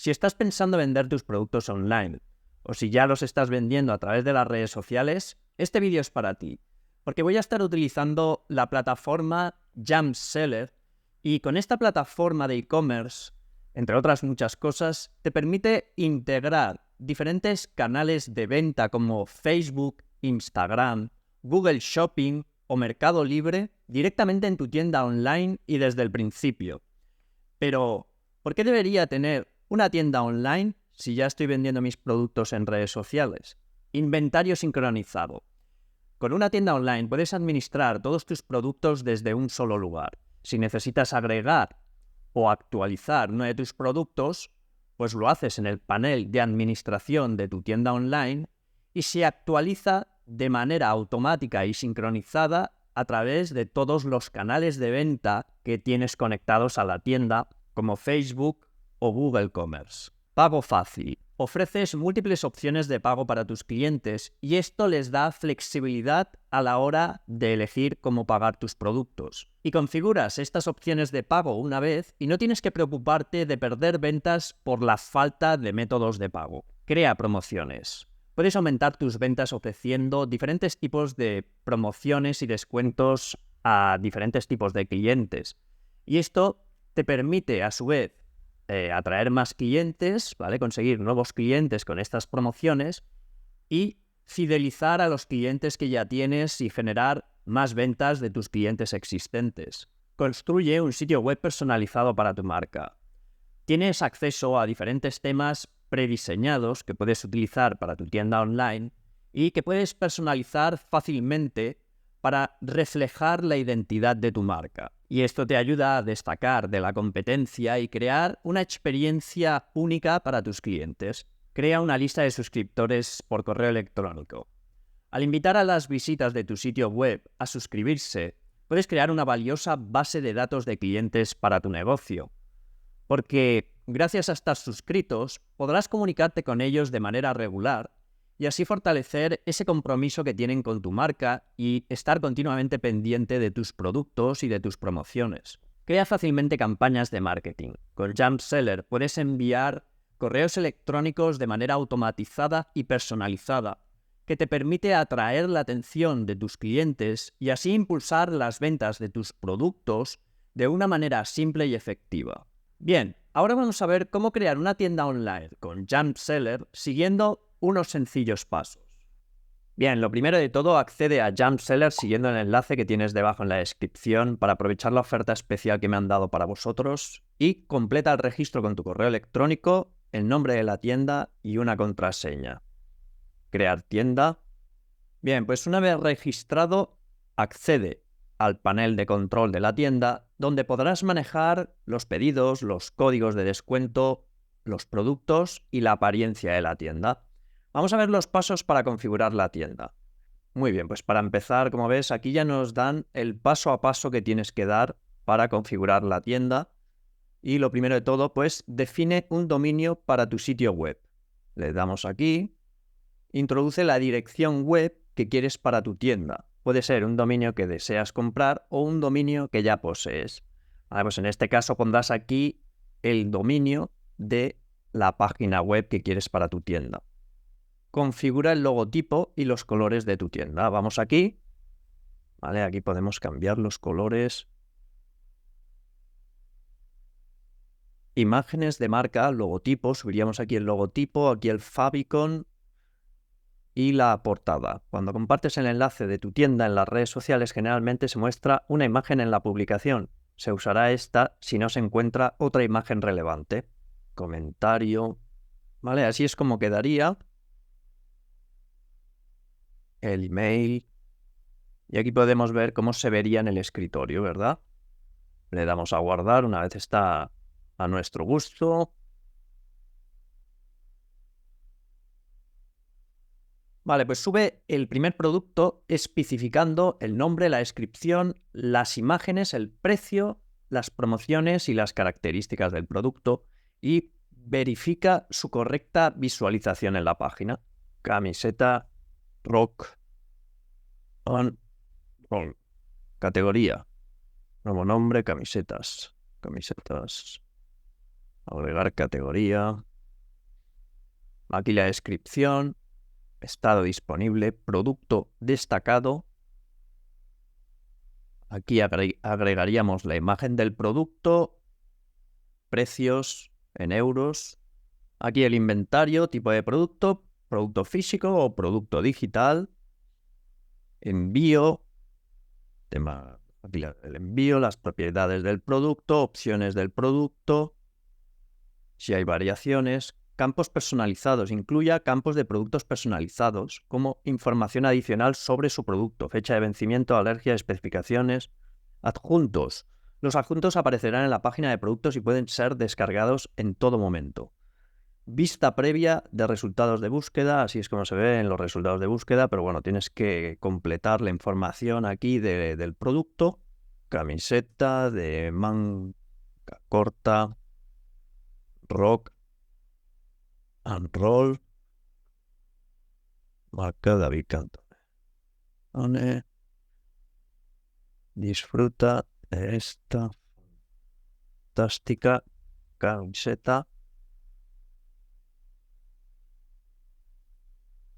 Si estás pensando vender tus productos online o si ya los estás vendiendo a través de las redes sociales, este vídeo es para ti, porque voy a estar utilizando la plataforma Jumpseller y con esta plataforma de e-commerce, entre otras muchas cosas, te permite integrar diferentes canales de venta como Facebook, Instagram, Google Shopping o Mercado Libre directamente en tu tienda online y desde el principio. Pero, ¿por qué debería tener una tienda online si ya estoy vendiendo mis productos en redes sociales? Inventario sincronizado. Con una tienda online puedes administrar todos tus productos desde un solo lugar. Si necesitas agregar o actualizar uno de tus productos, pues lo haces en el panel de administración de tu tienda online y se actualiza de manera automática y sincronizada a través de todos los canales de venta que tienes conectados a la tienda, como Facebook o Google Commerce. Pago fácil. Ofreces múltiples opciones de pago para tus clientes y esto les da flexibilidad a la hora de elegir cómo pagar tus productos. Y configuras estas opciones de pago una vez y no tienes que preocuparte de perder ventas por la falta de métodos de pago. Crea promociones. Puedes aumentar tus ventas ofreciendo diferentes tipos de promociones y descuentos a diferentes tipos de clientes. Y esto te permite, a su vez, atraer más clientes, ¿vale? Conseguir nuevos clientes con estas promociones y fidelizar a los clientes que ya tienes y generar más ventas de tus clientes existentes. Construye un sitio web personalizado para tu marca. Tienes acceso a diferentes temas prediseñados que puedes utilizar para tu tienda online y que puedes personalizar fácilmente para reflejar la identidad de tu marca. Y esto te ayuda a destacar de la competencia y crear una experiencia única para tus clientes. Crea una lista de suscriptores por correo electrónico. Al invitar a las visitas de tu sitio web a suscribirse, puedes crear una valiosa base de datos de clientes para tu negocio. Porque gracias a estar suscritos, podrás comunicarte con ellos de manera regular y así fortalecer ese compromiso que tienen con tu marca y estar continuamente pendiente de tus productos y de tus promociones. Crea fácilmente campañas de marketing. Con Jumpseller puedes enviar correos electrónicos de manera automatizada y personalizada, que te permite atraer la atención de tus clientes y así impulsar las ventas de tus productos de una manera simple y efectiva. Bien, ahora vamos a ver cómo crear una tienda online con Jumpseller siguiendo unos sencillos pasos. Bien, lo primero de todo, accede a Jumpseller siguiendo el enlace que tienes debajo en la descripción para aprovechar la oferta especial que me han dado para vosotros y completa el registro con tu correo electrónico, el nombre de la tienda y una contraseña. Crear tienda. Bien, pues una vez registrado, accede al panel de control de la tienda, donde podrás manejar los pedidos, los códigos de descuento, los productos y la apariencia de la tienda. Vamos a ver los pasos para configurar la tienda. Muy bien, pues para empezar, como ves, aquí ya nos dan el paso a paso que tienes que dar para configurar la tienda. Y lo primero de todo, pues define un dominio para tu sitio web. Le damos aquí. Introduce la dirección web que quieres para tu tienda. Puede ser un dominio que deseas comprar o un dominio que ya posees. Pues en este caso pondrás aquí el dominio de la página web que quieres para tu tienda. Configura el logotipo y los colores de tu tienda. Vamos aquí. ¿Vale? Aquí podemos cambiar los colores. Imágenes de marca, logotipo. Subiríamos aquí el logotipo, aquí el favicon y la portada. Cuando compartes el enlace de tu tienda en las redes sociales, generalmente se muestra una imagen en la publicación. Se usará esta si no se encuentra otra imagen relevante. Comentario. ¿Vale? Así es como quedaría. El email. Y aquí podemos ver cómo se vería en el escritorio, ¿verdad? Le damos a guardar una vez está a nuestro gusto. Vale, pues sube el primer producto especificando el nombre, la descripción, las imágenes, el precio, las promociones y las características del producto y verifica su correcta visualización en la página. Camiseta rock on roll. Categoría. Nuevo nombre, camisetas. Agregar categoría. Aquí la descripción, estado disponible, producto destacado. Aquí agregaríamos la imagen del producto, precios en euros. Aquí el inventario, tipo de producto, producto físico o producto digital. Envío, aquí el envío, las propiedades del producto, opciones del producto, si hay variaciones, campos personalizados, incluya campos de productos personalizados, como información adicional sobre su producto, fecha de vencimiento, alergia, especificaciones, adjuntos. Los adjuntos aparecerán en la página de productos y pueden ser descargados en todo momento. Vista previa de resultados de búsqueda, así es como se ve en los resultados de búsqueda, pero bueno, tienes que completar la información aquí del producto. Camiseta de manga corta, rock and roll, marca David Cantone. Disfruta de esta fantástica camiseta.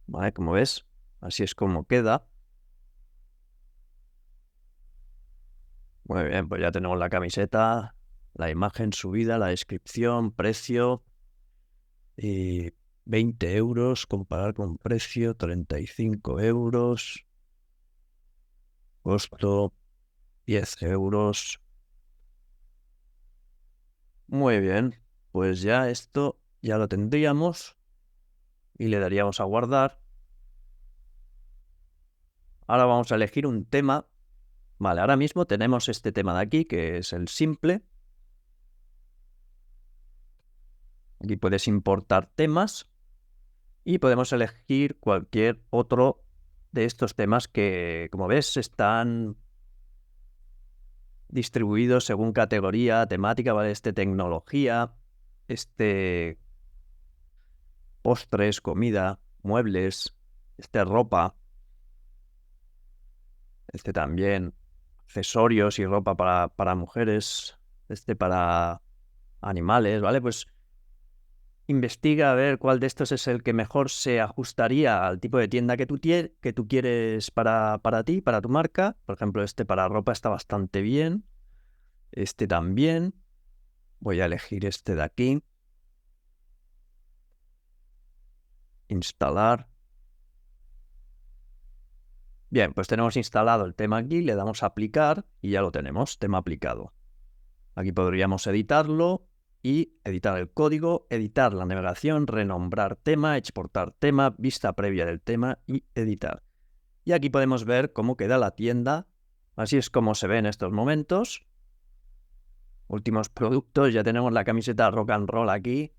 Vale, como ves, así es como queda. Muy bien, pues ya tenemos la camiseta, la imagen subida, la descripción, precio. Y 20 euros, comparar con precio, 35 euros. Costo, 10 euros. Muy bien, pues ya esto ya lo tendríamos. Y le daríamos a guardar. Ahora vamos a elegir un tema. Vale, ahora mismo tenemos este tema de aquí, que es el simple. Aquí puedes importar temas y podemos elegir cualquier otro de estos temas que, como ves, están distribuidos según categoría, temática, ¿vale? Tecnología, postres, comida, muebles, ropa, también accesorios y ropa para mujeres, para animales, ¿vale? Pues investiga a ver cuál de estos es el que mejor se ajustaría al tipo de tienda que tú quieres para ti, para tu marca. Por ejemplo, para ropa está bastante bien. También. Voy a elegir de aquí. Instalar. Bien, pues tenemos instalado el tema aquí, le damos a aplicar y ya lo tenemos, tema aplicado. Aquí podríamos editarlo y editar el código, editar la navegación, renombrar tema, exportar tema, vista previa del tema y editar. Y aquí podemos ver cómo queda la tienda. Así es como se ve en estos momentos. Últimos productos, ya tenemos la camiseta Rock and Roll aquí.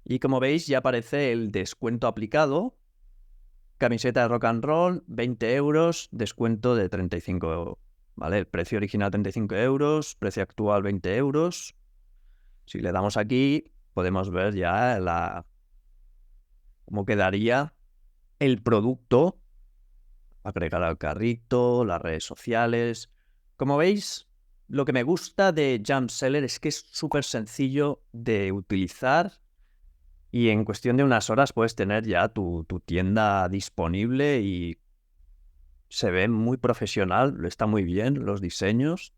Y como veis ya aparece el descuento aplicado. Camiseta de Rock and Roll, 20 euros, descuento de 35 euros. ¿Vale? El precio original 35 euros, precio actual 20 euros. Si le damos aquí, podemos ver ya cómo quedaría el producto. Agregar al carrito, las redes sociales. Como veis, lo que me gusta de Jumpseller es que es súper sencillo de utilizar y en cuestión de unas horas puedes tener ya tu tienda disponible y se ve muy profesional, está muy bien los diseños,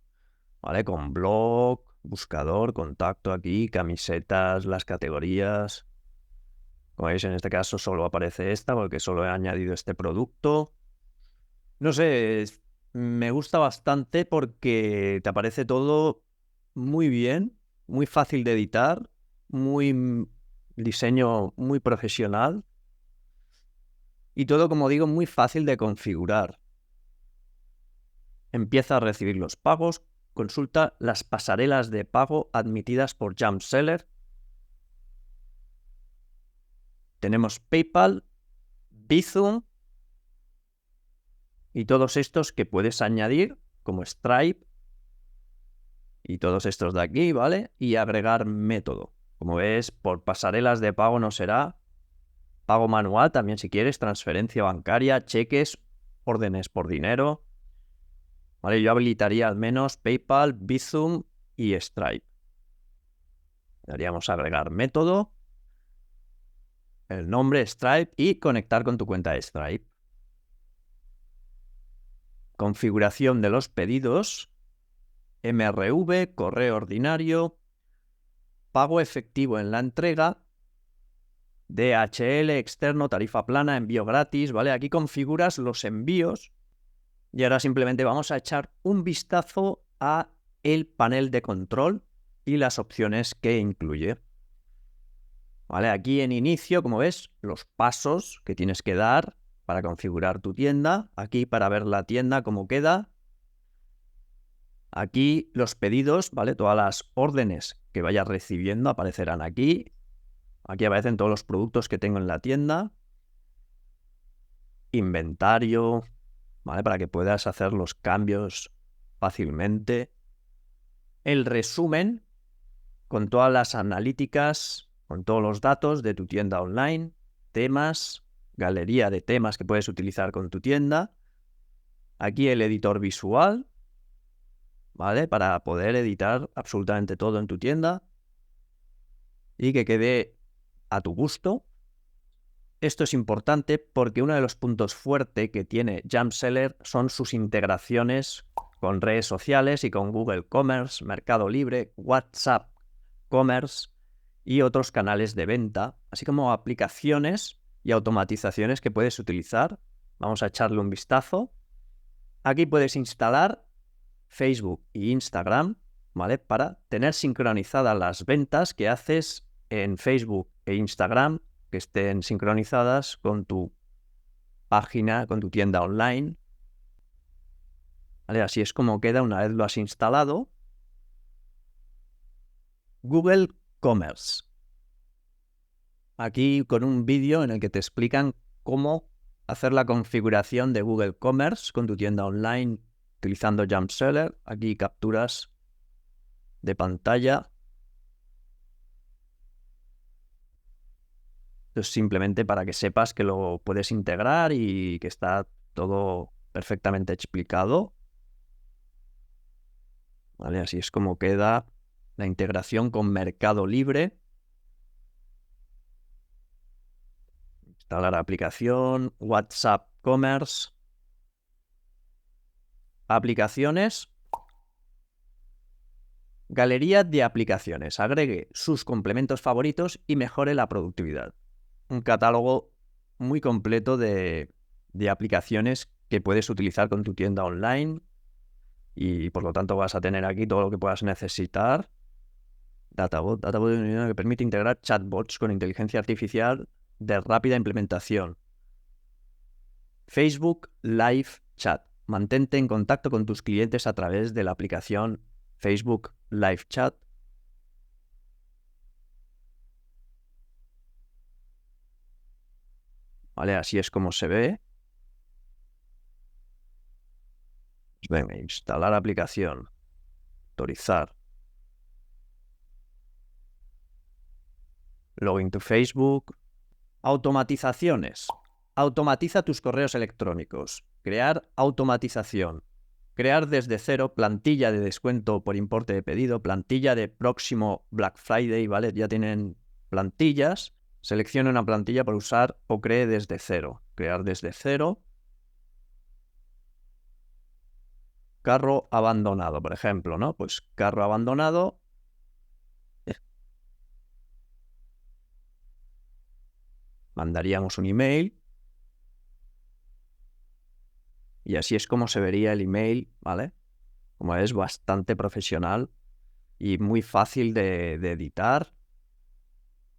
¿vale? Con blog, buscador, contacto aquí, camisetas, las categorías. Como veis, en este caso solo aparece esta porque solo he añadido este producto. No sé, me gusta bastante porque te aparece todo muy bien, muy fácil de editar, diseño muy profesional y todo, como digo, muy fácil de configurar. Empieza a recibir los pagos, consulta las pasarelas de pago admitidas por Jumpseller. Tenemos PayPal, Bizum y todos estos que puedes añadir como Stripe y todos estos de aquí, ¿vale? Y agregar método. Como ves, por pasarelas de pago no será. Pago manual también si quieres, transferencia bancaria, cheques, órdenes por dinero. ¿Vale? Yo habilitaría al menos PayPal, Bizum y Stripe. Daríamos a agregar método. el nombre Stripe y conectar con tu cuenta de Stripe. Configuración de los pedidos, MRV, correo ordinario, pago efectivo en la entrega, DHL, externo, tarifa plana, envío gratis, ¿vale? Aquí configuras los envíos y ahora simplemente vamos a echar un vistazo a el panel de control y las opciones que incluye. ¿Vale? Aquí en inicio, como ves, los pasos que tienes que dar para configurar tu tienda. Aquí para ver la tienda, cómo queda. Aquí los pedidos, ¿vale? Todas las órdenes que vayas recibiendo aparecerán aquí. Aquí aparecen todos los productos que tengo en la tienda. Inventario, ¿vale? Para que puedas hacer los cambios fácilmente. El resumen con todas las analíticas, con todos los datos de tu tienda online, temas, galería de temas que puedes utilizar con tu tienda. Aquí el editor visual, ¿vale? Para poder editar absolutamente todo en tu tienda y que quede a tu gusto. Esto es importante porque uno de los puntos fuertes que tiene Jumpseller son sus integraciones con redes sociales y con Google Commerce, Mercado Libre, WhatsApp Commerce y otros canales de venta, así como aplicaciones y automatizaciones que puedes utilizar. Vamos a echarle un vistazo. Aquí puedes instalar Facebook e Instagram, ¿vale? Para tener sincronizadas las ventas que haces en Facebook e Instagram, que estén sincronizadas con tu página, con tu tienda online. ¿Vale? Así es como queda una vez lo has instalado. Google Commerce. Aquí con un vídeo en el que te explican cómo hacer la configuración de Google Commerce con tu tienda online utilizando Jumpseller. Aquí capturas de pantalla. Esto es simplemente para que sepas que lo puedes integrar y que está todo perfectamente explicado. ¿Vale? Así es como queda la integración con Mercado Libre. Instalar aplicación, WhatsApp Commerce. Aplicaciones. Galería de aplicaciones. Agregue sus complementos favoritos y mejore la productividad. Un catálogo muy completo de aplicaciones que puedes utilizar con tu tienda online y por lo tanto vas a tener aquí todo lo que puedas necesitar. Databot que permite integrar chatbots con inteligencia artificial de rápida implementación. Facebook Live Chat. Mantente en contacto con tus clientes a través de la aplicación Facebook Live Chat. ¿Vale? Así es como se ve. Venga, instalar aplicación. Autorizar. Login to Facebook. Automatizaciones. Automatiza tus correos electrónicos. Crear automatización. Crear desde cero plantilla de descuento por importe de pedido, plantilla de próximo Black Friday, ¿vale? Ya tienen plantillas. Seleccione una plantilla para usar o cree desde cero. Crear desde cero. Carro abandonado, por ejemplo, ¿no? Pues carro abandonado. Mandaríamos un email. Y así es como se vería el email, ¿vale? Como es bastante profesional y muy fácil de editar.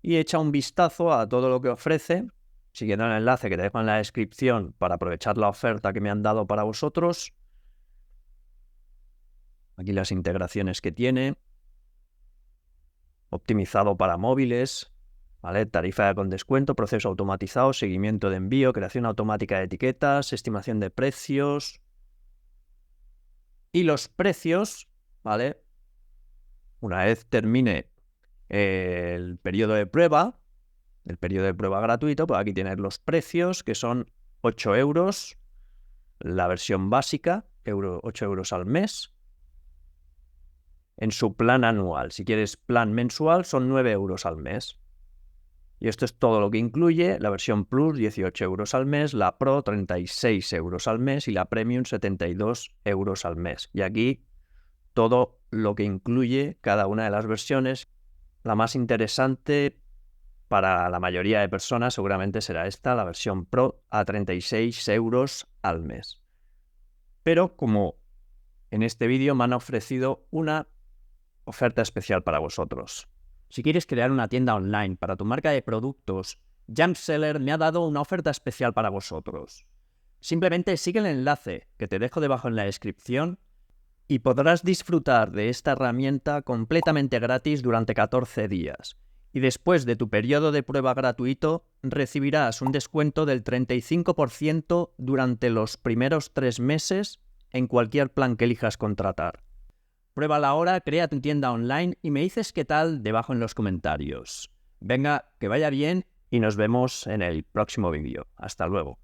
Y echa un vistazo a todo lo que ofrece, siguiendo el enlace que te dejo en la descripción para aprovechar la oferta que me han dado para vosotros. Aquí las integraciones que tiene. Optimizado para móviles, ¿vale? Tarifa con descuento, proceso automatizado, seguimiento de envío, creación automática de etiquetas, estimación de precios. Y los precios, ¿vale? Una vez termine el periodo de prueba gratuito, pues aquí tienes los precios, que son 8 euros, la versión básica, 8 euros al mes. En su plan anual, si quieres plan mensual, son 9 euros al mes. Y esto es todo lo que incluye. La versión Plus, 18 euros al mes, la Pro, 36 euros al mes y la Premium, 72 euros al mes. Y aquí todo lo que incluye cada una de las versiones. La más interesante para la mayoría de personas seguramente será esta, la versión Pro, a 36 euros al mes. Pero como en este vídeo me han ofrecido una oferta especial para vosotros. Si quieres crear una tienda online para tu marca de productos, Jumpseller me ha dado una oferta especial para vosotros. Simplemente sigue el enlace que te dejo debajo en la descripción y podrás disfrutar de esta herramienta completamente gratis durante 14 días. Y después de tu periodo de prueba gratuito, recibirás un descuento del 35% durante los primeros 3 meses en cualquier plan que elijas contratar. Pruébala ahora, crea tu tienda online y me dices qué tal debajo en los comentarios. Venga, que vaya bien y nos vemos en el próximo vídeo. Hasta luego.